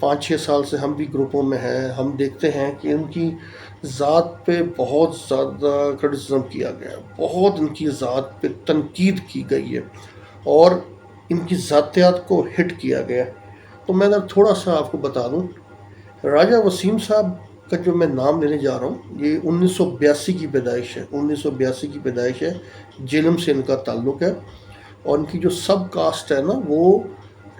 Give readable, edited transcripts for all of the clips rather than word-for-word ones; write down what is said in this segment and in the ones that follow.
5-6 سال سے ہم بھی گروپوں میں ہیں، ہم دیکھتے ہیں کہ ان کی ذات پہ بہت زیادہ کرٹیسزم کیا گیا ہے، بہت ان کی ذات پہ تنقید کی گئی ہے اور ان کی ذاتیات کو ہٹ کیا گیا ہے۔ تو میں اگر تھوڑا سا آپ کو بتا دوں، راجہ وسیم صاحب کا جو میں نام لینے جا رہا ہوں، یہ 1982 کی پیدائش ہے، 1982 کی پیدائش ہے، جیلم سے ان کا تعلق ہے، اور ان کی جو سب کاسٹ ہے نا وہ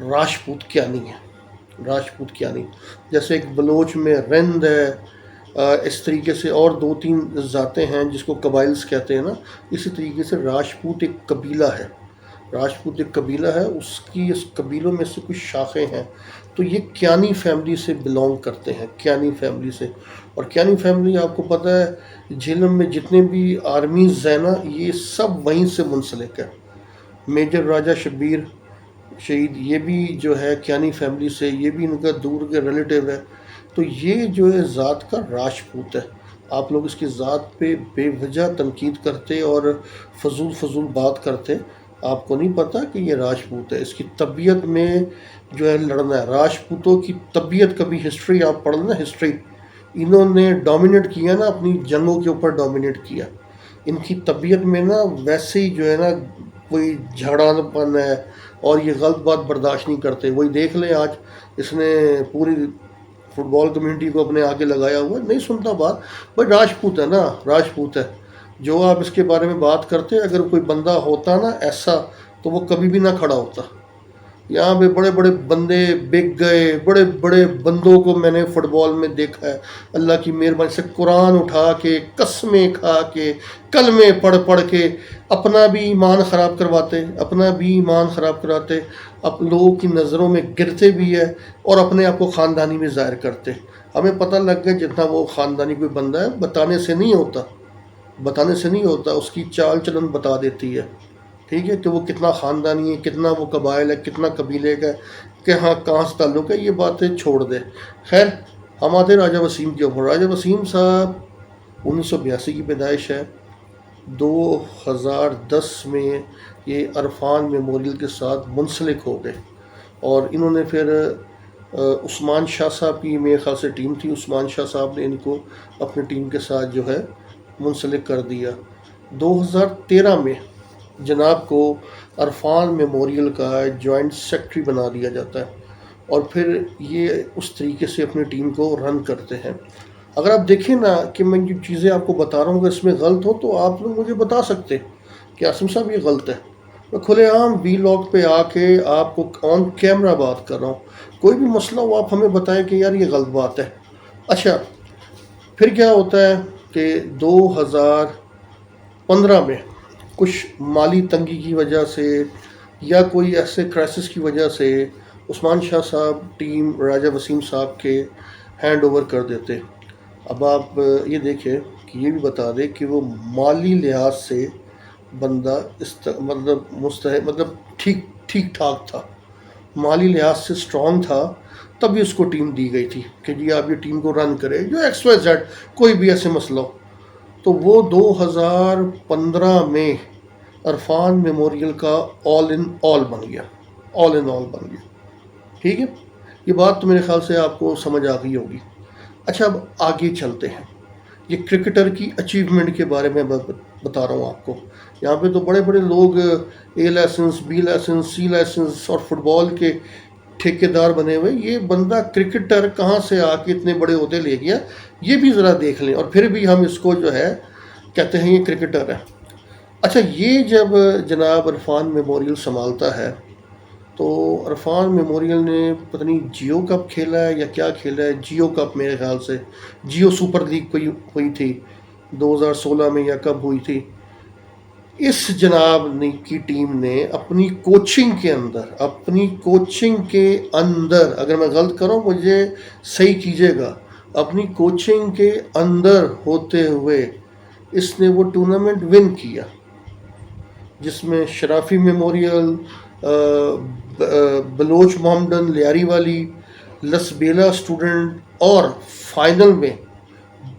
راجپوت کیانی ہے، راجپوت کیانی۔ جیسے ایک بلوچ میں رند ہے، اس طریقے سے اور 2-3 ذاتیں ہیں جس کو قبائلس کہتے ہیں نا، اسی طریقے سے راجپوت ایک قبیلہ ہے، راجپوت ایک قبیلہ ہے، اس قبیلوں میں سے کچھ شاخیں ہیں۔ تو یہ کیانی فیملی سے بلونگ کرتے ہیں، کیانی فیملی سے، اور کیانی فیملی آپ کو پتہ ہے جھیلم میں جتنے بھی آرمیز ہیں نا یہ سب وہیں سے منسلک ہے۔ میجر راجہ شبیر شہید یہ بھی جو ہے کیانی فیملی سے، یہ بھی ان کا دور کے ریلیٹیو ہے۔ تو یہ جو ہے ذات کا راجپوت ہے۔ آپ لوگ اس کی ذات پہ بے وجہ تنقید کرتے اور فضول بات کرتے، آپ کو نہیں پتہ کہ یہ راجپوت ہے۔ اس کی طبیعت میں جو ہے لڑنا ہے، راجپوتوں کی طبیعت، کبھی ہسٹری آپ پڑھ لیں نا، ہسٹری انہوں نے ڈومینیٹ کیا نا، اپنی جنگوں کے اوپر ڈومینیٹ کیا۔ ان کی طبیعت میں نا ویسے ہی جو ہے نا کوئی جھگڑا پن ہے اور یہ غلط بات برداشت نہیں کرتے۔ وہی دیکھ لیں آج اس نے پوری فٹ بال کمیونٹی کو اپنے آگے لگایا ہوا ہے، نہیں سنتا بات، بھائی راجپوت ہے نا، راجپوت ہے۔ جو آپ اس کے بارے میں بات کرتے، اگر کوئی بندہ ہوتا نا ایسا تو وہ کبھی بھی نہ کھڑا ہوتا۔ یہاں پہ بڑے بڑے بندے بک گئے، بڑے بڑے بندوں کو میں نے فٹ بال میں دیکھا ہے، اللہ کی مہربانی سے قرآن اٹھا کے، قسمیں کھا کے، کلمے پڑھ پڑھ کے اپنا بھی ایمان خراب کرواتے، اپنا بھی ایمان خراب کراتے، لوگوں کی نظروں میں گرتے بھی ہے اور اپنے آپ کو خاندانی میں ظاہر کرتے۔ ہمیں پتہ لگ گیا جتنا وہ خاندانی کوئی بندہ ہے، بتانے سے نہیں ہوتا، بتانے سے نہیں ہوتا، اس کی چال چلن بتا دیتی ہے، ٹھیک ہے، کہ وہ کتنا خاندانی ہے، کتنا وہ قبائل ہے، کتنا قبیلے کا ہے، کہ ہاں کہاں سے تعلق ہے، یہ باتیں چھوڑ دے۔ خیر ہم آتے راجہ وسیم کے اوپر۔ راجہ وسیم صاحب 1982 کی پیدائش ہے، 2010 میں یہ عرفان میموریل کے ساتھ منسلک ہو گئے، اور انہوں نے پھر عثمان شاہ صاحب کی میرے خیال سے ٹیم تھی، عثمان شاہ صاحب نے ان کو اپنی ٹیم کے ساتھ جو ہے منسلک کر دیا۔ 2013 میں جناب کو عرفان میموریل کا جوائنٹ سیکرٹری بنا دیا جاتا ہے، اور پھر یہ اس طریقے سے اپنی ٹیم کو رن کرتے ہیں۔ اگر آپ دیکھیں نا کہ میں جو چیزیں آپ کو بتا رہا ہوں اگر اس میں غلط ہو تو آپ لوگ مجھے بتا سکتے کہ عاصم صاحب یہ غلط ہے۔ میں کھلے عام وی لاگ پہ آ کے آپ کو آن کیمرہ بات کر رہا ہوں، کوئی بھی مسئلہ ہو آپ ہمیں بتائیں کہ یار یہ غلط بات ہے۔ اچھا پھر کیا ہوتا ہے کہ 2015 میں کچھ مالی تنگی کی وجہ سے یا کوئی ایسے کرائسس کی وجہ سے عثمان شاہ صاحب ٹیم راجہ وسیم صاحب کے ہینڈ اوور کر دیتے۔ اب آپ یہ دیکھیں کہ یہ بھی بتا دیں کہ وہ مالی لحاظ سے بندہ مطلب ٹھیک ٹھاک تھا، مالی لحاظ سے سٹرونگ تھا، تبھی اس کو ٹیم دی گئی تھی کہ جی آپ یہ ٹیم کو رن کرے، جو ایکس وائی زیڈ کوئی بھی ایسے مسئلہ ہو۔ تو وہ 2015 میں عرفان میموریل کا آل ان آل بن گیا، آل ان آل بن گیا، ٹھیک ہے۔ یہ بات تو میرے خیال سے آپ کو سمجھ آ گئی ہوگی۔ اچھا اب آگے چلتے ہیں، یہ کرکٹر کی اچیومنٹ کے بارے میں بتا رہا ہوں آپ کو۔ یہاں پہ تو بڑے بڑے لوگ A licence, B licence, C licence اور فٹ بال کے ٹھیکیدار بنے ہوئے، یہ بندہ کرکٹر کہاں سے آ کے اتنے بڑے عہدے لے گیا، یہ بھی ذرا دیکھ لیں، اور پھر بھی ہم اس کو جو ہے کہتے ہیں یہ کرکٹر ہے۔ اچھا یہ جب جناب عرفان میموریل سنبھالتا ہے تو عرفان میموریل نے پتہ نہیں جیو کپ کھیلا ہے یا کیا کھیلا ہے، جیو کپ میرے خیال سے، جیو سپر لیگ کوئی ہوئی تھی 2016 میں یا کب ہوئی تھی۔ اس جناب کی ٹیم نے اپنی کوچنگ کے اندر اگر میں غلط کروں مجھے صحیح کیجیے گا، اپنی کوچنگ کے اندر ہوتے ہوئے اس نے وہ ٹورنامنٹ ون کیا، جس میں شرافی میموریل، بلوچ محمدن لیاری والی، لسبیلا اسٹوڈنٹ، اور فائنل میں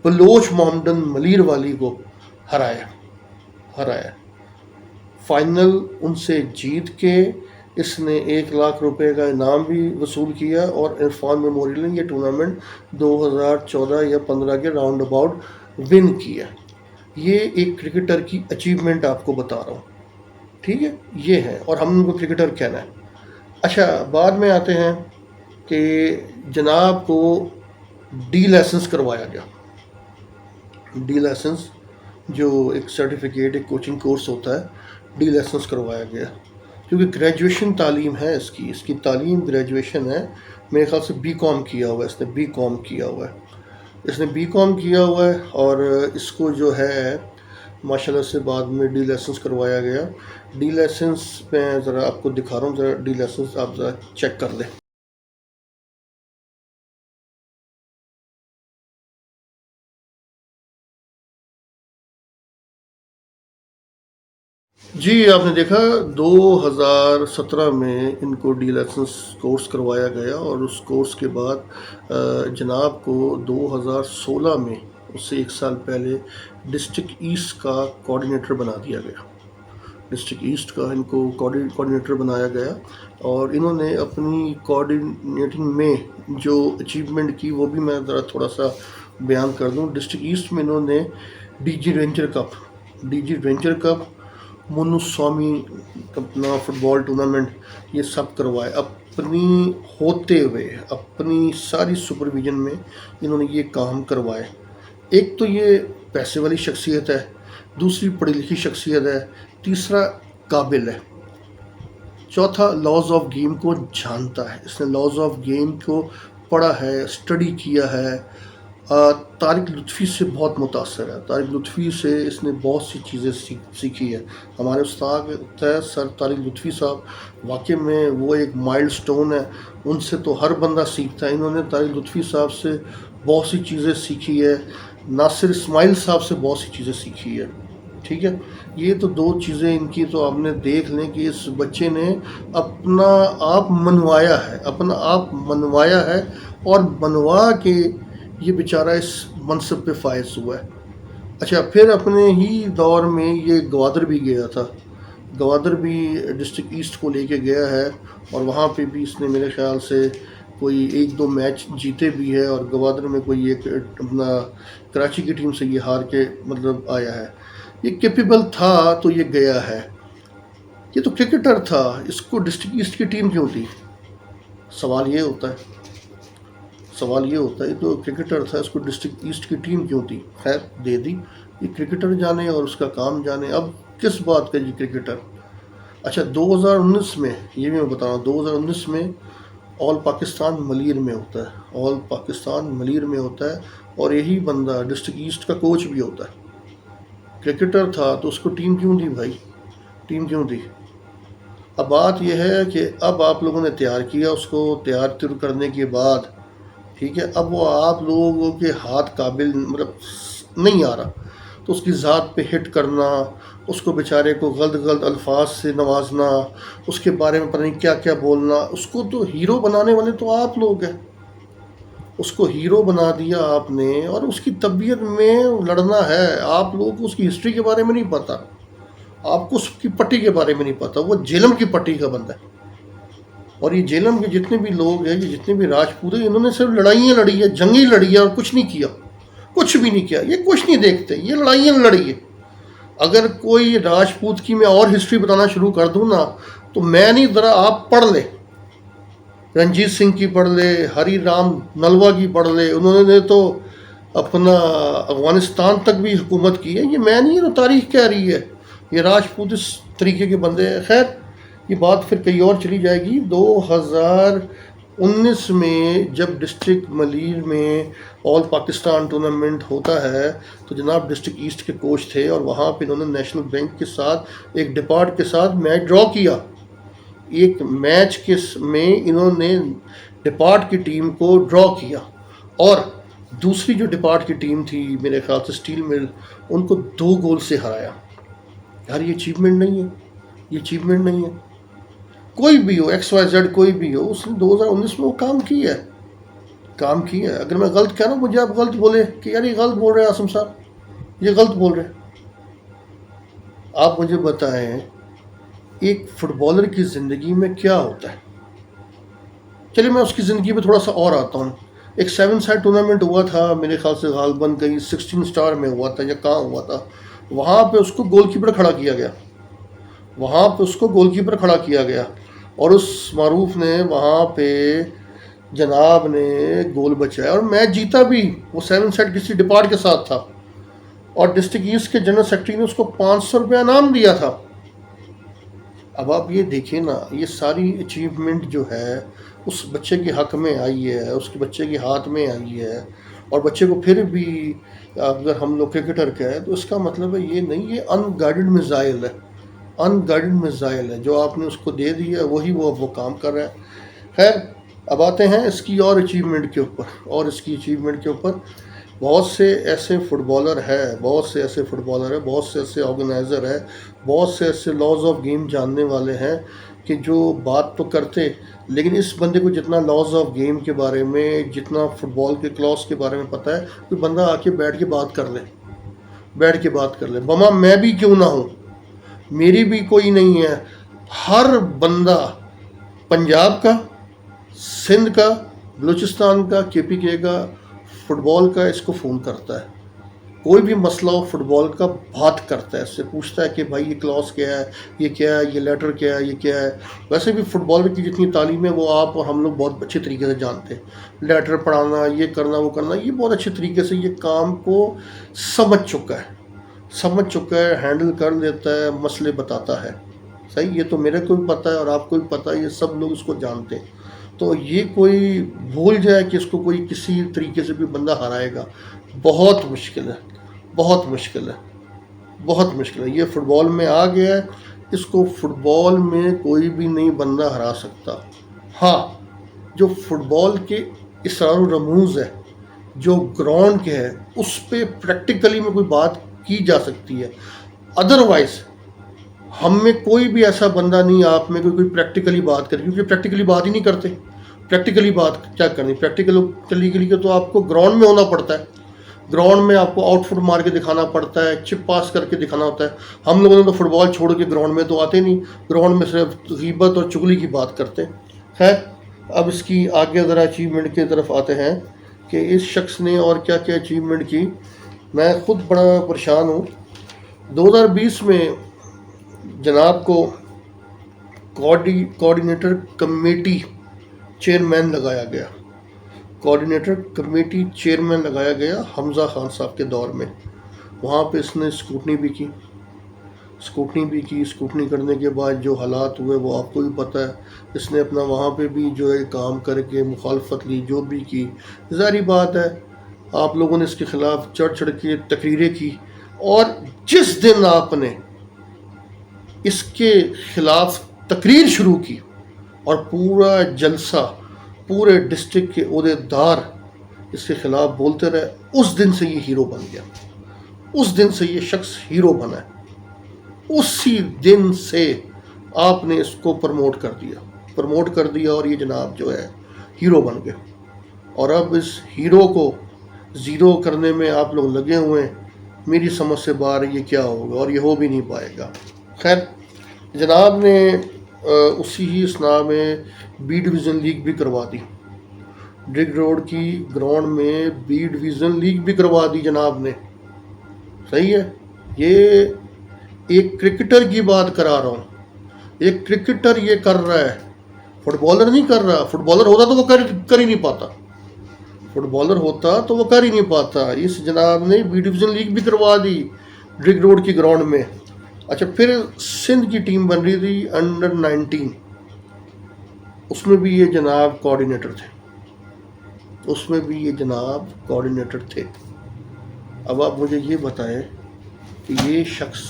بلوچ محمدن ملیر والی کو ہرایا۔ فائنل ان سے جیت کے اس نے 1 لاکھ روپے کا انعام بھی وصول کیا اور عرفان میموریل نے یہ ٹورنامنٹ 2014 یا 15 کے راؤنڈ اباؤٹ ون کیا۔ یہ ایک کرکٹر کی اچیومنٹ آپ کو بتا رہا ہوں، ٹھیک ہے، یہ ہے، اور ہم ان کو کرکٹر کہنا ہے۔ اچھا، بعد میں آتے ہیں کہ جناب کو ڈی لائسنس کروایا گیا۔ ڈی لائسنس جو ایک سرٹیفکیٹ، ایک کوچنگ کورس ہوتا ہے، ڈی لائسنس کروایا گیا، کیونکہ گریجویشن تعلیم ہے اس کی تعلیم گریجویشن ہے۔ میرے خیال سے بی کام کیا ہوا ہے، اس نے بی کام کیا ہوا ہے، اس نے بی کام کیا ہوا ہے، اور اس کو جو ہے ماشاءاللہ سے بعد میں ڈی لائسنس کروایا گیا۔ ڈی لائسنس میں ذرا آپ کو دکھا رہا ہوں، ذرا ڈی لائسنس آپ ذرا چیک کر لیں۔ جی، آپ نے دیکھا 2017 میں ان کو ڈی لائسنس کورس کروایا گیا، اور اس کورس کے بعد جناب کو 2016 میں، اس سے 1 سال پہلے، ڈسٹرکٹ ایسٹ کا کوآرڈینیٹر بنا دیا گیا۔ ڈسٹرکٹ ایسٹ کا ان کو کوآرڈینیٹر بنایا گیا، اور انہوں نے اپنی کوآرڈینیٹنگ میں جو اچیومنٹ کی وہ بھی میں ذرا تھوڑا سا بیان کر دوں۔ ڈسٹرکٹ ایسٹ میں انہوں نے ڈی جی رینجر کپ، منو سوامی اپنا فٹ بال ٹورنامنٹ، یہ سب کروائے اپنی ہوتے ہوئے، اپنی ساری سپرویژن میں انہوں نے یہ کام کروائے۔ ایک تو یہ پیسے والی شخصیت ہے، دوسری پڑھی لکھی شخصیت ہے، تیسرا قابل ہے، چوتھا لاز آف گیم کو جانتا ہے، اس نے لاز آف گیم کو پڑھا ہے، اسٹڈی کیا ہے۔ طارق لطفی سے بہت متاثر ہے، طارق لطفی سے اس نے بہت سی چیزیں سیکھی ہے۔ ہمارے استاد ہے سر طارق لطفی صاحب، واقعی میں وہ ایک مائلڈ سٹون ہے، ان سے تو ہر بندہ سیکھتا ہے۔ انہوں نے طارق لطفی صاحب سے بہت سی چیزیں سیکھی ہے، ناصر اسماعیل صاحب سے بہت سی چیزیں سیکھی ہے، ٹھیک ہے۔ یہ تو دو چیزیں ان کی تو آپ نے دیکھ لیں کہ اس بچے نے اپنا آپ منوایا ہے، اور منوا کے یہ بیچارہ اس منصب پہ فائز ہوا ہے۔ اچھا، پھر اپنے ہی دور میں یہ گوادر بھی گیا تھا، گوادر بھی ڈسٹرکٹ ایسٹ کو لے کے گیا ہے، اور وہاں پہ بھی اس نے میرے خیال سے کوئی 1-2 میچ جیتے بھی ہے، اور گوادر میں کوئی ایک اپنا کراچی کی ٹیم سے یہ ہار کے مطلب آیا ہے۔ یہ کیپیبل تھا تو یہ گیا ہے، یہ تو کرکٹر تھا، اس کو ڈسٹرکٹ ایسٹ کی ٹیم کیوں دی؟ سوال یہ ہوتا ہے، یہ تو کرکٹر تھا، اس کو ڈسٹرکٹ ایسٹ کی ٹیم کیوں دی؟ خیر، دے دی، یہ کرکٹر جانے اور اس کا کام جانے۔ اب کس بات کا یہ کرکٹر؟ اچھا، 2019 میں یہ بھی میں بتا رہا ہوں، 2019 میں آل پاکستان ملیر میں ہوتا ہے، اور یہی بندہ ڈسٹرکٹ ایسٹ کا کوچ بھی ہوتا ہے۔ کرکٹر تھا تو اس کو ٹیم کیوں دی بھائی؟ ٹیم کیوں دی؟ اب بات یہ ہے کہ اب آپ لوگوں نے تیار کیا اس کو، تیار کرنے کے بعد، ٹھیک ہے، اب وہ آپ لوگوں کے ہاتھ قابل مطلب نہیں آ رہا، تو اس کی ذات پہ ہٹ کرنا، اس کو بیچارے کو غلط الفاظ سے نوازنا، اس کے بارے میں پتہ نہیں کیا کیا بولنا، اس کو تو ہیرو بنانے والے تو آپ لوگ ہیں، اس کو ہیرو بنا دیا آپ نے، اور اس کی طبیعت میں لڑنا ہے۔ آپ لوگوں کو اس کی ہسٹری کے بارے میں نہیں پتا، آپ کو اس کی پٹی کے بارے میں نہیں پتا، وہ جیلم کی پٹی کا بندہ ہے، اور یہ جیلم کے جتنے بھی لوگ ہیں، یہ جتنے بھی راجپوت ہیں، انہوں نے صرف لڑائیاں لڑی ہے، جنگیں لڑی ہے، اور کچھ نہیں کیا، کچھ بھی نہیں کیا، یہ کچھ نہیں دیکھتے، یہ لڑائیاں لڑی ہے۔ اگر کوئی راجپوت کی میں اور ہسٹری بتانا شروع کر دوں نا، تو میں نہیں، ذرا آپ پڑھ لیں، رنجیت سنگھ کی پڑھ لے، ہری رام نلوا کی پڑھ لے، انہوں نے تو اپنا افغانستان تک بھی حکومت کی ہے، یہ میں نہیں، یہ تاریخ کہہ رہی ہے، یہ راجپوت اس طریقے کے بندے ہیں۔ خیر، یہ بات پھر کہیں اور چلی جائے گی۔ 2019 میں جب ڈسٹرکٹ ملیر میں آل پاکستان ٹورنامنٹ ہوتا ہے، تو جناب ڈسٹرکٹ ایسٹ کے کوچ تھے، اور وہاں پہ انہوں نے نیشنل بینک کے ساتھ ایک ڈپارٹ کے ساتھ میچ ڈرا کیا۔ ایک میچ میں انہوں نے ڈپارٹ کی ٹیم کو ڈرا کیا، اور دوسری جو ڈپارٹ کی ٹیم تھی میرے خیال سے اسٹیل مل، ان کو 2 گول سے ہرایا۔ یار، یہ اچیومنٹ نہیں ہے، کوئی بھی ہو، ایکس وائی زیڈ کوئی بھی ہو، اس نے 2019 میں وہ کام کیا ہے۔ اگر میں غلط کہہ رہا ہوں، مجھے آپ غلط بولے کہ یار یہ غلط بول رہے ہیں عاصم صاحب، یہ غلط بول رہے ہیں، آپ مجھے بتائیں ایک فٹ بالر کی زندگی میں کیا ہوتا ہے. چلیے میں اس کی زندگی پہ تھوڑا سا اور آتا ہوں. ایک 7 سائڈ ٹورنامنٹ ہوا تھا میرے خیال سے غالباً کہیں 16 اسٹار میں ہوا تھا یا کہاں ہوا تھا. وہاں پہ اس کو گول کیپر کھڑا کیا گیا. وہاں پہ اس کو گول کیپر کھڑا کیا گیا اور اس معروف نے وہاں پہ جناب نے گول بچایا اور میچ جیتا بھی. وہ 7 سائڈ کسی ڈپارٹ کے ساتھ تھا اور ڈسٹرکٹ ایسٹ کے جنرل سیکرٹری نے اس کو 500 روپیہ انعام دیا تھا. اب آپ یہ دیکھیں نا, یہ ساری اچیومنٹ جو ہے اس بچے کے حق میں آئی ہے, اس کے بچے کے ہاتھ میں آئی ہے. اور بچے کو پھر بھی اگر ہم لوگ کرکٹر کہیں تو اس کا مطلب ہے یہ نہیں, یہ ان گائیڈڈ میزائل ہے. ان گائیڈڈ میزائل ہے جو آپ نے اس کو دے دیا ہے, وہی وہ اب وہ کام کر رہا ہے. خیر اب آتے ہیں اس کی اور اچیومنٹ کے اوپر. اور اس کی اچیومنٹ کے اوپر بہت سے ایسے فٹ بالر ہے, بہت سے ایسے فٹ بالر ہے, بہت سے ایسے آرگنائزر ہے, بہت سے ایسے لاز آف گیم جاننے والے ہیں کہ جو بات تو کرتے, لیکن اس بندے کو جتنا لاز آف گیم کے بارے میں, جتنا فٹ بال کے کلاس کے بارے میں پتہ ہے, کوئی بندہ آ کے بیٹھ کے بات کر لے, بیٹھ کے بات کر لے. بما میں بھی کیوں نہ ہوں, میری بھی کوئی نہیں ہے. ہر بندہ پنجاب کا, سندھ کا, بلوچستان کا, کے پی کے کا, فٹ بال کا اس کو فون کرتا ہے. کوئی بھی مسئلہ ہو فٹ بال کا بات کرتا ہے, اس سے پوچھتا ہے کہ بھائی یہ کلاس کیا ہے, یہ کیا ہے, یہ لیٹر کیا ہے, یہ کیا ہے. ویسے بھی فٹ بال کی جتنی تعلیم ہے وہ آپ اور ہم لوگ بہت اچھے طریقے سے جانتے ہیں. لیٹر پڑھانا, یہ کرنا, وہ کرنا, یہ بہت اچھے طریقے سے یہ کام کو سمجھ چکا ہے, ہینڈل کر لیتا ہے, مسئلے بتاتا ہے. صحیح, یہ تو میرے کو بھی پتہ ہے اور آپ کو بھی پتہ ہے, یہ سب لوگ اس کو جانتے ہیں. تو یہ کوئی بھول جائے کہ اس کو کوئی کسی طریقے سے بھی بندہ ہرائے گا, بہت مشکل ہے, بہت مشکل ہے, بہت مشکل ہے. یہ فٹ بال میں آ گیا ہے, اس کو فٹ بال میں کوئی بھی نہیں بندہ ہرا سکتا. ہاں جو فٹ بال کے اسرار و رموز ہے, جو گراؤنڈ کے ہے, اس پہ پریکٹیکلی میں کوئی بات کی جا سکتی ہے. ادروائز ہم میں کوئی بھی ایسا بندہ نہیں آپ میں کوئی پریکٹیکلی بات کرے, کیونکہ پریکٹیکلی بات ہی نہیں کرتے. پریکٹیکلی بات کیا کرنی, پریکٹیکلی کے لیے تو آپ کو گراؤنڈ میں ہونا پڑتا ہے. گراؤنڈ میں آپ کو آؤٹ فٹ مار کے دکھانا پڑتا ہے, چپ پاس کر کے دکھانا ہوتا ہے. ہم لوگوں نے تو فٹ بال چھوڑ کے گراؤنڈ میں تو آتے نہیں, گراؤنڈ میں صرف غیبت اور چغلی کی بات کرتے ہیں. خیر اب اس کی آگے ذرا اچیومنٹ کی طرف آتے ہیں کہ اس شخص نے اور کیا کیا اچیومنٹ کی. میں خود بڑا پریشان ہوں. 2020 میں جناب کو کوآرڈینیٹر کمیٹی چیئرمین لگایا گیا. کوآرڈینیٹر کمیٹی چیئرمین لگایا گیا حمزہ خان صاحب کے دور میں. وہاں پہ اس نے اسکروٹنی بھی کی. اسکروٹنی کرنے کے بعد جو حالات ہوئے وہ آپ کو بھی پتہ ہے. اس نے اپنا وہاں پہ بھی جو ہے کام کر کے مخالفت لی, جو بھی کی. ظاہری بات ہے آپ لوگوں نے اس کے خلاف چڑھ کے تقریریں کی, اور جس دن آپ نے اس کے خلاف تقریر شروع کی اور پورا جلسہ, پورے ڈسٹرکٹ کے عہدیدار اس کے خلاف بولتے رہے, اس دن سے یہ ہیرو بن گیا. اس دن سے یہ شخص ہیرو بنا ہے. اسی دن سے آپ نے اس کو پروموٹ کر دیا اور یہ جناب جو ہے ہیرو بن گئے. اور اب اس ہیرو کو زیرو کرنے میں آپ لوگ لگے ہوئے ہیں. میری سمجھ سے باہر یہ کیا ہوگا, اور یہ ہو بھی نہیں پائے گا. خیر جناب نے اسی ہی اسنا میں بی ڈویژن لیگ بھی کروا دی. ڈرگ روڈ کی گراؤنڈ میں بی ڈویژن لیگ بھی کروا دی جناب نے. صحیح ہے, یہ ایک کرکٹر کی بات کرا رہا ہوں. ایک کرکٹر یہ کر رہا ہے, فٹ بالر نہیں کر رہا. فٹ بالر ہوتا تو وہ کر ہی نہیں پاتا. اس جناب نے بی ڈویژن لیگ بھی کروا دی ڈرگ روڈ کی گراؤنڈ میں. اچھا پھر سندھ کی ٹیم بن رہی تھی انڈر 19, اس میں بھی یہ جناب کوآرڈینیٹر تھے. اب آپ مجھے یہ بتائیں کہ یہ شخص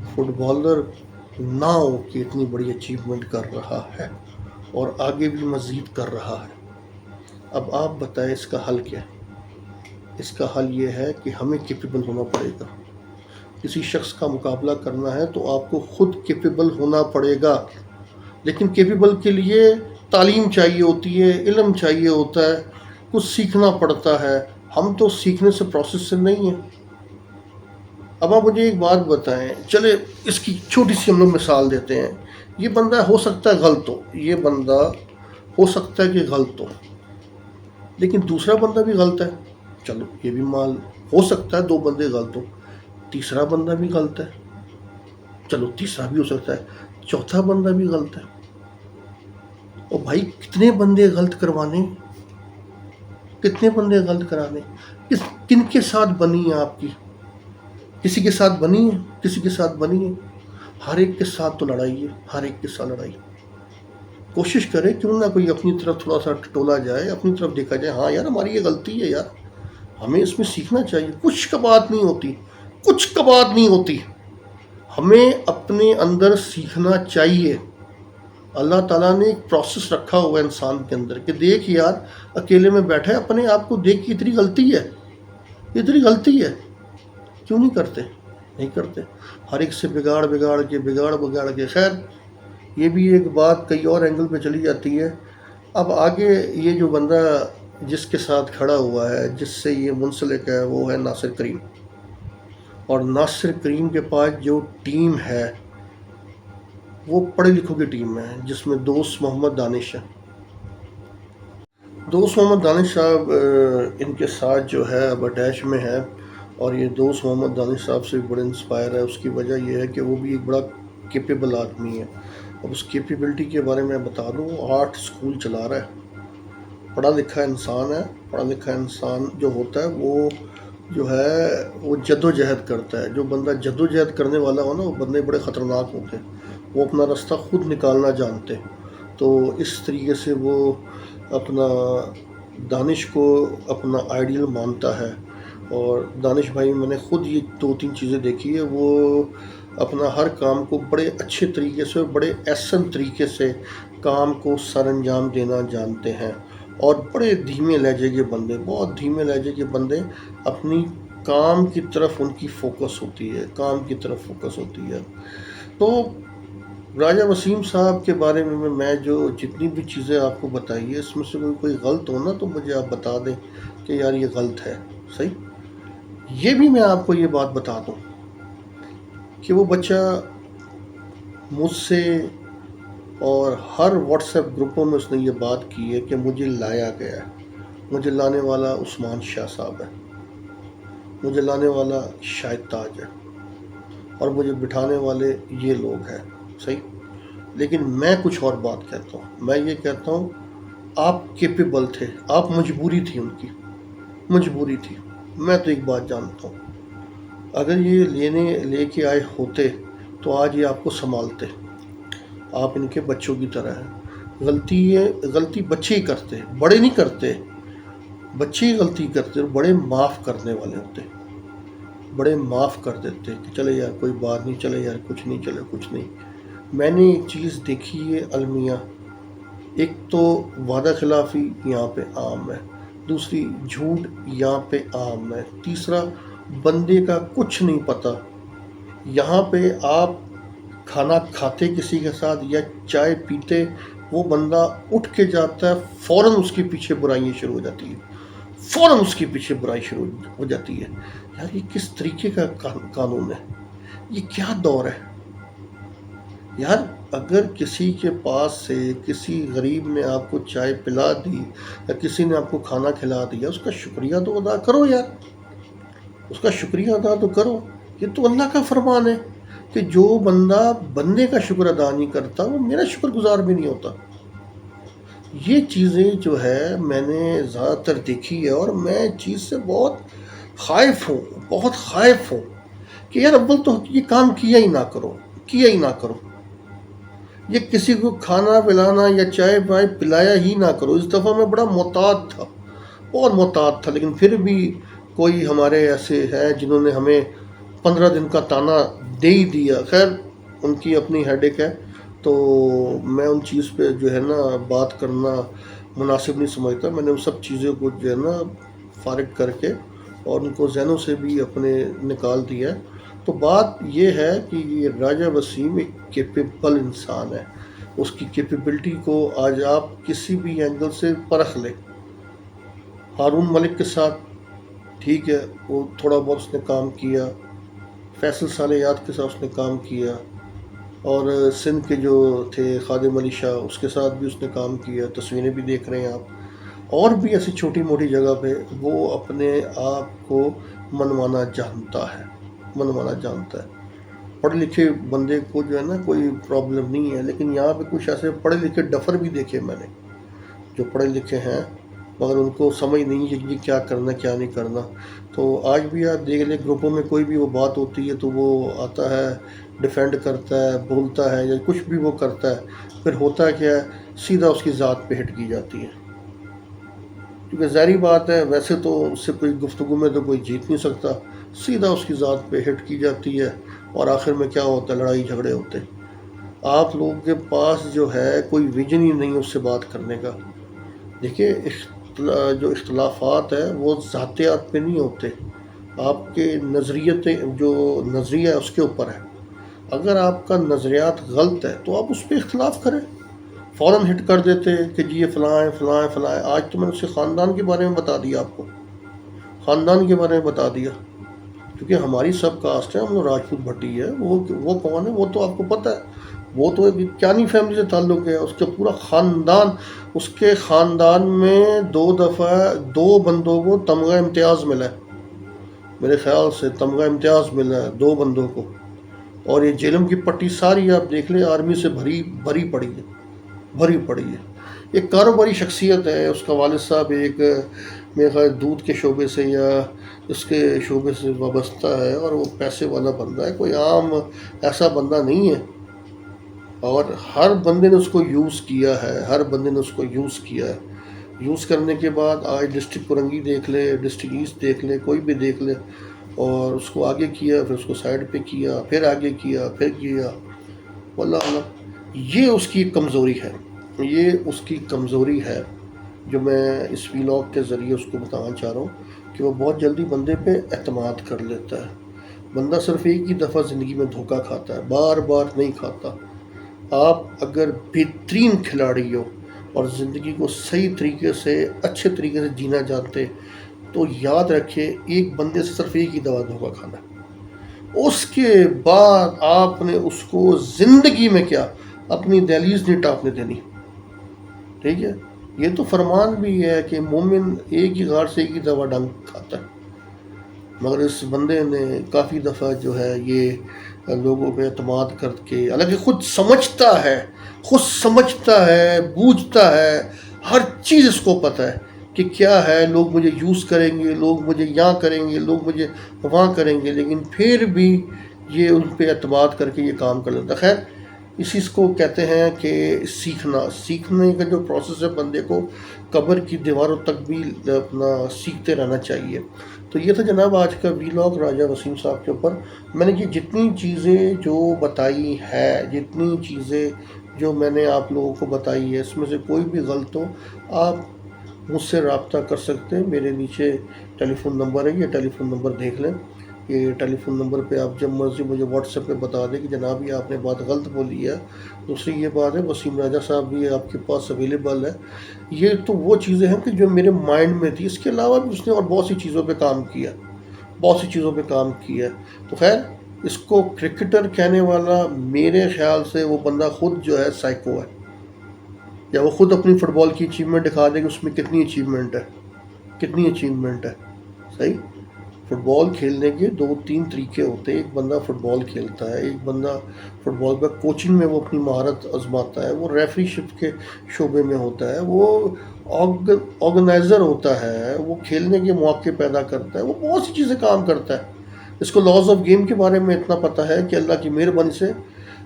فٹ بالر نہ ہو کہ اتنی بڑی اچیومنٹ کر رہا ہے اور آگے بھی مزید کر رہا ہے. اب آپ بتائیں اس کا حل کیا ہے؟ اس کا حل یہ ہے کہ ہمیں کیپیبل ہونا پڑے گا. کسی شخص کا مقابلہ کرنا ہے تو آپ کو خود کیپیبل ہونا پڑے گا. لیکن کیپیبل کے لیے تعلیم چاہیے ہوتی ہے, علم چاہیے ہوتا ہے, کچھ سیکھنا پڑتا ہے. ہم تو سیکھنے سے پروسیس سے نہیں ہیں. اب آپ مجھے ایک بات بتائیں، چلے اس کی چھوٹی سی ہم لوگ مثال دیتے ہیں. یہ بندہ ہو سکتا ہے غلط ہو، یہ بندہ ہو سکتا ہے کہ غلط ہو، لیکن دوسرا بندہ بھی غلط ہے. چلو یہ بھی مان، ہو سکتا ہے دو بندے غلط ہو، تیسرا بندہ بھی غلط ہے. چلو تیسرا بھی ہو سکتا ہے، چوتھا بندہ بھی غلط ہے. اور بھائی کتنے بندے غلط کروانے، کتنے بندے غلط کرانے؟ کن کے ساتھ بنی ہے آپ کی؟ کسی کے ساتھ بنی ہے؟ کسی کے ساتھ بنی ہے؟ ہر ایک کے ساتھ تو لڑائی ہے، ہر ایک کے ساتھ لڑائی. کوشش کرے کیوں نہ کوئی اپنی طرف تھوڑا سا ٹولا جائے، اپنی طرف دیکھا جائے، ہاں یار ہماری یہ غلطی ہے یار، ہمیں اس میں سیکھنا چاہیے. کچھ کا بات نہیں ہوتی، کچھ کا بات نہیں ہوتی. ہمیں اپنے اندر سیکھنا چاہیے. اللہ تعالیٰ نے ایک پروسیس رکھا ہوا ہے انسان کے اندر کہ دیکھ یار، اکیلے میں بیٹھے اپنے آپ کو دیکھ کے اتنی غلطی ہے، اتنی غلطی ہے، کیوں نہیں کرتے؟ نہیں کرتے. ہر ایک سے بگاڑ کے خیر یہ بھی ایک بات کئی اور اینگل پہ چلی جاتی ہے. اب آگے یہ جو بندہ جس کے ساتھ کھڑا ہوا ہے، جس سے یہ منسلک ہے، وہ ہے ناصر کریم. اور ناصر کریم کے پاس جو ٹیم ہے وہ پڑھے لکھوں کی ٹیم ہے، جس میں دوست محمد دانش ہے. دوست محمد دانش صاحب ان کے ساتھ جو ہے اب اٹیچ میں ہے. اور یہ دوست محمد دانش صاحب سے بھی بڑے انسپائر ہے. اس کی وجہ یہ ہے کہ وہ بھی ایک بڑا کیپیبل آدمی ہے. اب اس کیپیبلٹی کے بارے میں بتا دوں، 8 اسکول چلا رہا ہے، پڑھا لکھا انسان ہے. پڑھا لکھا انسان جو ہوتا ہے وہ جو ہے وہ جد و جہد کرتا ہے. جو بندہ جد و جہد کرنے والا ہو نا، وہ بندے بڑے خطرناک ہوتے ہیں، وہ اپنا راستہ خود نکالنا جانتے. تو اس طریقے سے وہ اپنا دانش کو اپنا آئیڈیل مانتا ہے. اور دانش بھائی میں نے خود یہ 2-3 چیزیں دیکھی ہے، وہ اپنا ہر کام کو بڑے اچھے طریقے سے، بڑے احسن طریقے سے کام کو سر انجام دینا جانتے ہیں. اور بڑے دھیمے لہجے کے بندے، بہت دھیمے لہجے کے بندے، اپنی کام کی طرف ان کی فوکس ہوتی ہے، کام کی طرف فوکس ہوتی ہے. تو راجہ وسیم صاحب کے بارے میں جو جتنی بھی چیزیں آپ کو بتائی ہے، اس میں سے کوئی غلط ہونا تو مجھے آپ بتا دیں کہ یار یہ غلط ہے. صحیح. یہ بھی میں آپ کو یہ بات بتا دوں کہ وہ بچہ مجھ سے اور ہر واٹس ایپ گروپوں میں اس نے یہ بات کی ہے کہ مجھے لایا گیا ہے. مجھے لانے والا عثمان شاہ صاحب ہے، مجھے لانے والا شاہد تاج ہے، اور مجھے بٹھانے والے یہ لوگ ہیں. صحیح. لیکن میں کچھ اور بات کہتا ہوں. میں یہ کہتا ہوں آپ کیپیبل تھے، آپ مجبوری تھی، ان کی مجبوری تھی. میں تو ایک بات جانتا ہوں، اگر یہ لے کے آئے ہوتے تو آج یہ آپ کو سنبھالتے. آپ ان کے بچوں کی طرح ہیں. غلطی بچے ہی کرتے، بڑے نہیں کرتے. بچے ہی غلطی کرتے اور بڑے معاف کرنے والے ہوتے، بڑے معاف کر دیتے کہ چلے یار کوئی بات نہیں، چلے یار کچھ نہیں، چلے کچھ نہیں. میں نے ایک چیز دیکھی ہے المیہ، ایک تو وعدہ خلافی یہاں پہ عام ہے، دوسری جھوٹ یہاں پہ عام ہے، تیسرا بندے کا کچھ نہیں پتہ. یہاں پہ آپ کھانا کھاتے کسی کے ساتھ یا چائے پیتے، وہ بندہ اٹھ کے جاتا ہے، فوراً اس کے پیچھے برائیاں شروع ہو جاتی ہیں، فوراً اس کے پیچھے برائی شروع ہو جاتی ہے. یار یہ کس طریقے کا قانون ہے؟ یہ کیا دور ہے یار؟ اگر کسی کے پاس سے کسی غریب نے آپ کو چائے پلا دی یا کسی نے آپ کو کھانا کھلا دیا، اس کا شکریہ تو ادا کرو یار، اس کا شکریہ ادا تو کرو. یہ تو اللہ کا فرمان ہے کہ جو بندہ بندے کا شکر ادا نہیں کرتا وہ میرا شکر گزار بھی نہیں ہوتا. یہ چیزیں جو ہے میں نے زیادہ تر دیکھی ہے، اور میں چیز سے بہت خائف ہوں، بہت خائف ہوں کہ یار اول تو یہ کام کیا ہی نہ کرو، کیا ہی نہ کرو. یہ کسی کو کھانا پلانا یا چائے پائے پلایا ہی نہ کرو. اس دفعہ میں بڑا محتاط تھا، بہت محتاط تھا، لیکن پھر بھی کوئی ہمارے ایسے ہیں جنہوں نے ہمیں 15 دن کا تانا دے ہی دیا. خیر ان کی اپنی ہیڈیک ہے، تو میں ان چیز پہ جو ہے نا بات کرنا مناسب نہیں سمجھتا. میں نے ان سب چیزوں کو جو ہے نا فارغ کر کے اور ان کو ذہنوں سے بھی اپنے نکال دیا. تو بات یہ ہے کہ یہ راجہ وسیم ایک کیپیبل انسان ہے. اس کی کیپیبلٹی کو آج آپ کسی بھی اینگل سے پرکھ لیں. ہارون ملک کے ساتھ ٹھیک ہے، وہ تھوڑا بہت اس نے کام کیا، فیصل صالحیات کے ساتھ اس نے کام کیا، اور سندھ کے جو تھے خادم علی شاہ اس کے ساتھ بھی اس نے کام کیا، تصویریں بھی دیکھ رہے ہیں آپ، اور بھی ایسی چھوٹی موٹی جگہ پہ وہ اپنے آپ کو منوانا جانتا ہے، منوانا جانتا ہے۔ پڑھے لکھے بندے کو جو ہے نا کوئی پرابلم نہیں ہے، لیکن یہاں پہ کچھ ایسے پڑھے لکھے ڈفر بھی دیکھے میں نے، جو پڑھے لکھے ہیں مگر ان کو سمجھ نہیں کہ یہ کیا کرنا کیا نہیں کرنا۔ تو آج بھی آپ دیکھ لیں گروپوں میں کوئی بھی وہ بات ہوتی ہے تو وہ آتا ہے، ڈیفینڈ کرتا ہے، بولتا ہے یا کچھ بھی وہ کرتا ہے، پھر ہوتا کیا ہے، سیدھا اس کی ذات پہ ہٹ کی جاتی ہے، کیونکہ ظاہری بات ہے ویسے تو اس سے کوئی گفتگو میں تو کوئی جیت نہیں سکتا، سیدھا اس کی ذات پہ ہٹ کی جاتی ہے، اور آخر میں کیا ہوتا ہے، لڑائی جھگڑے ہوتے ہیں۔ آپ لوگوں کے پاس جو ہے کوئی ویژن ہی نہیں اس سے بات کرنے کا۔ دیکھیے جو اختلافات ہیں وہ ذاتیات پہ نہیں ہوتے، آپ کے نظریت جو نظریہ ہے اس کے اوپر ہے۔ اگر آپ کا نظریات غلط ہے تو آپ اس پہ اختلاف کریں، فوراً ہٹ کر دیتے کہ جی یہ فلاں ہے فلاں ہے فلاں ہے۔ آج تو میں نے اس کے خاندان کے بارے میں بتا دیا، آپ کو خاندان کے بارے میں بتا دیا، کیونکہ ہماری سب کاسٹ ہے، ہم لوگ راجپوت بھٹی ہے، وہ کون ہے وہ تو آپ کو پتہ ہے، وہ تو ایک کیانی فیملی سے تعلق ہے، اس کا پورا خاندان، اس کے خاندان میں 2 دفعہ 2 بندوں کو تمغہ امتیاز ملا ہے، میرے خیال سے تمغہ امتیاز ملا ہے 2 بندوں کو، اور یہ جیلم کی پٹی ساری آپ دیکھ لیں آرمی سے بھری بھری پڑی ہے، بھری پڑی ہے۔ ایک کاروباری شخصیت ہے، اس کا والد صاحب ایک میرے خیال دودھ کے شعبے سے یا اس کے شعبے سے وابستہ ہے، اور وہ پیسے والا بندہ ہے، کوئی عام ایسا بندہ نہیں ہے، اور ہر بندے نے اس کو یوز کیا ہے، ہر بندے نے اس کو یوز کیا ہے۔ یوز کرنے کے بعد آج ڈسٹرکٹ پرنگی دیکھ لے، ڈسٹرکٹ ایسٹ دیکھ لے، کوئی بھی دیکھ لے، اور اس کو آگے کیا، پھر اس کو سائڈ پہ کیا، پھر آگے کیا، پھر کیا، واللہ علم۔ یہ اس کی کمزوری ہے، یہ اس کی کمزوری ہے، جو میں اس ویلاگ کے ذریعے اس کو بتانا چاہ رہا ہوں کہ وہ بہت جلدی بندے پہ اعتماد کر لیتا ہے۔ بندہ صرف ایک ہی دفعہ زندگی میں دھوکہ کھاتا ہے، بار بار نہیں کھاتا۔ آپ اگر بہترین کھلاڑی ہو اور زندگی کو صحیح طریقے سے اچھے طریقے سے جینا جانتے، تو یاد رکھے ایک بندے سے صرف ایک ہی دفعہ دھوکہ کھانا ہے، اس کے بعد آپ نے اس کو زندگی میں کیا اپنی دہلیز نہیں ٹاپنے دینی، ٹھیک ہے؟ یہ تو فرمان بھی ہے کہ مومن ایک ہی غار سے ایک ہی دفعہ ڈنگ کھاتا ہے، مگر اس بندے نے کافی دفعہ جو ہے یہ لوگوں پہ اعتماد کر کے، حالانکہ خود سمجھتا ہے، بوجھتا ہے، ہر چیز اس کو پتہ ہے کہ کیا ہے، لوگ مجھے یوز کریں گے، لوگ مجھے یہاں کریں گے، لوگ مجھے وہاں کریں گے، لیکن پھر بھی یہ ان پہ اعتماد کر کے یہ کام کر لیتا ہے۔ خیر، اسی کو کہتے ہیں کہ سیکھنے کا جو پروسیس ہے، بندے کو قبر کی دیواروں تک بھی اپنا سیکھتے رہنا چاہیے۔ تو یہ تھا جناب آج کا ویلاگ راجہ وسیم صاحب کے اوپر۔ میں نے یہ جتنی چیزیں جو بتائی ہے، جتنی چیزیں جو میں نے آپ لوگوں کو بتائی ہے، اس میں سے کوئی بھی غلط ہو، آپ مجھ سے رابطہ کر سکتے ہیں۔ میرے نیچے ٹیلی فون نمبر ہے، یہ ٹیلی فون نمبر دیکھ لیں، یہ ٹیلی فون نمبر پہ آپ جب مرضی مجھے واٹس ایپ پہ بتا دیں کہ جناب یہ آپ نے بات غلط بولی ہے۔ دوسری یہ بات ہے، وسیم راجہ صاحب بھی آپ کے پاس اویلیبل ہے۔ یہ تو وہ چیزیں ہیں کہ جو میرے مائنڈ میں تھی، اس کے علاوہ بھی اس نے اور بہت سی چیزوں پہ کام کیا، بہت سی چیزوں پہ کام کیا۔ تو خیر، اس کو کرکٹر کہنے والا میرے خیال سے وہ بندہ خود جو ہے سائیکو ہے، یا وہ خود اپنی فٹ بال کی اچیومنٹ دکھا دے کہ اس میں کتنی اچیومنٹ ہے، کتنی اچیومنٹ ہے۔ صحیح، فٹ بال کھیلنے کے 2-3 طریقے ہوتے ہیں۔ ایک بندہ فٹ بال کھیلتا ہے، ایک بندہ فٹ بال کا کوچنگ میں وہ اپنی مہارت آزماتا ہے، وہ ریفری شپ کے شعبے میں ہوتا ہے، وہ آرگنائزر ہوتا ہے، وہ کھیلنے کے مواقع پیدا کرتا ہے، وہ بہت سی چیزیں کام کرتا ہے۔ اس کو لاز آف گیم کے بارے میں اتنا پتہ ہے کہ اللہ کی مہربانی سے۔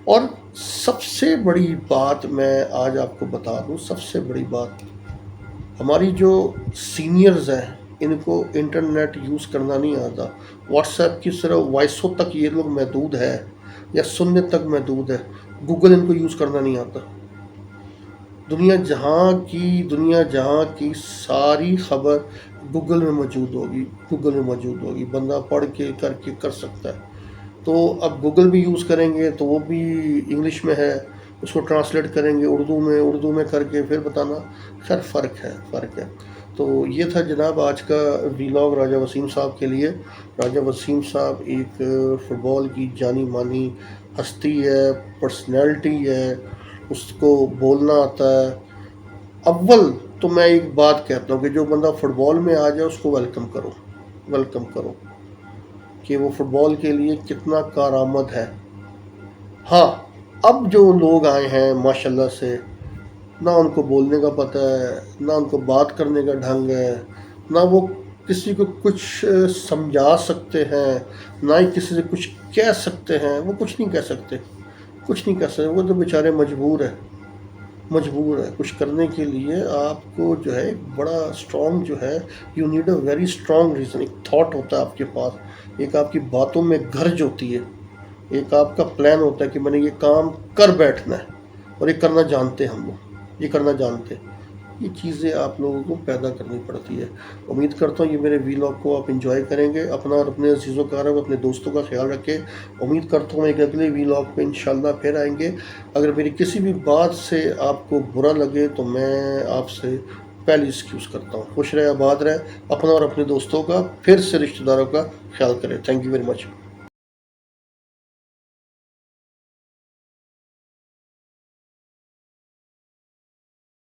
اور سب سے بڑی بات میں آج آپ کو بتا دوں، سب سے بڑی بات، ہماری جو سینئرز ہیں ان کو انٹرنیٹ یوز کرنا نہیں آتا، واٹس ایپ کی صرف وائسوں تک یہ لوگ محدود ہے یا سننے تک محدود ہے، گوگل ان کو یوز کرنا نہیں آتا۔ دنیا جہاں کی ساری خبر گوگل میں موجود ہوگی، بندہ پڑھ کے کر سکتا ہے۔ تو اب گوگل بھی یوز کریں گے تو وہ بھی انگلش میں ہے، اس کو ٹرانسلیٹ کریں گے اردو میں کر کے پھر بتانا۔ خیر، فرق ہے۔ تو یہ تھا جناب آج کا ویلاگ راجہ وسیم صاحب کے لیے۔ راجہ وسیم صاحب ایک فٹ بال کی جانی مانی ہستی ہے، پرسنالٹی ہے، اس کو بولنا آتا ہے۔ اول تو میں ایک بات کہتا ہوں کہ جو بندہ فٹ بال میں آ جائے اس کو ویلکم کرو، ویلکم کرو، کہ وہ فٹ بال کے لیے کتنا کارآمد ہے۔ ہاں، اب جو لوگ آئے ہیں ماشاءاللہ سے، نہ ان کو بولنے کا پتہ ہے، نہ ان کو بات کرنے کا ڈھنگ ہے، نہ وہ کسی کو کچھ سمجھا سکتے ہیں، نہ ہی کسی سے کچھ کہہ سکتے ہیں۔ وہ کچھ نہیں کہہ سکتے، کچھ نہیں کہہ سکتے، وہ تو بیچارے مجبور ہے، مجبور ہے کچھ کرنے کے لیے۔ آپ کو جو ہے ایک بڑا اسٹرانگ جو ہے، you need a very strong reason, ایک تھاٹ ہوتا ہے آپ کے پاس، ایک آپ کی باتوں میں گرج ہوتی ہے، ایک آپ کا پلان ہوتا ہے کہ میں نے یہ کام کر بیٹھنا ہے، اور یہ کرنا جانتے ہیں ہم لوگ، یہ کرنا جانتے ہیں۔ یہ چیزیں آپ لوگوں کو پیدا کرنی پڑتی ہے۔ امید کرتا ہوں یہ میرے ویلاگ کو آپ انجوائے کریں گے۔ اپنا اور اپنے عزیزوں کا رہے اپنے دوستوں کا خیال رکھیں۔ امید کرتا ہوں ایک اگلے ویلاگ پہ انشاءاللہ پھر آئیں گے۔ اگر میری کسی بھی بات سے آپ کو برا لگے تو میں آپ سے پہلی ایکسکیوز کرتا ہوں۔ خوش رہے، آباد رہے، اپنا اور اپنے دوستوں کا پھر سے رشتہ داروں کا خیال کریں۔ Thank you very much.